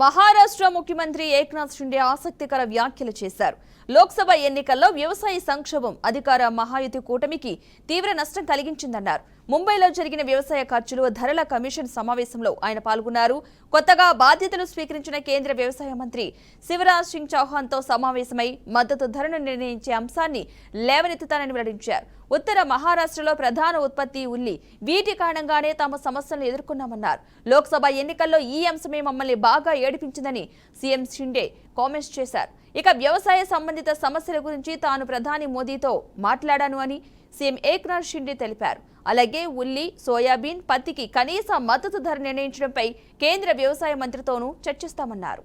మహారాష్ట్ర ముఖ్యమంత్రి ఏక్నాథ్ షిండే ఆసక్తికర వ్యాఖ్యలు చేశారు. లోక్సభ ఎన్నికల్లో వ్యవసాయ సంక్షోభం అధికార మహాయుతి కూటమికి తీవ్ర నష్టం కలిగించిందన్నారు. ముంబైలో జరిగిన వ్యవసాయ ఖర్చులు ధరల కమిషన్ సమావేశంలో ఆయన పాల్గొన్నారు. కొత్తగా బాధ్యతలు స్వీకరించిన కేంద్ర వ్యవసాయ మంత్రి శివరాజ్ సింగ్ చౌహాన్తో సమావేశమై మద్దతు ధరను నిర్ణయించే అంశాన్ని లేవనెత్తుతానని వెల్లడించారు. ఉత్తర మహారాష్ట్రలో ప్రధాన ఉత్పత్తి ఉల్లి. వీటి కారణంగానే తాము సమస్యలను ఎదుర్కొన్నామన్నారు. లోక్సభ ఎన్నికల్లో ఈ అంశమే మమ్మల్ని బాగా ఏడిపించిందని సీఎం షిండే కామెంట్స్ చేశారు. ఇక వ్యవసాయ సంబంధిత సమస్యల గురించి తాను ప్రధాని మోదీతో మాట్లాడాను అని సీఎం ఏక్నాథ్ షిండే తెలిపారు. అలాగే ఉల్లి, సోయాబీన్, పత్తికి కనీస మద్దతు ధర నిర్ణయించడంపై కేంద్ర వ్యవసాయ మంత్రితోనూ చర్చిస్తామన్నారు.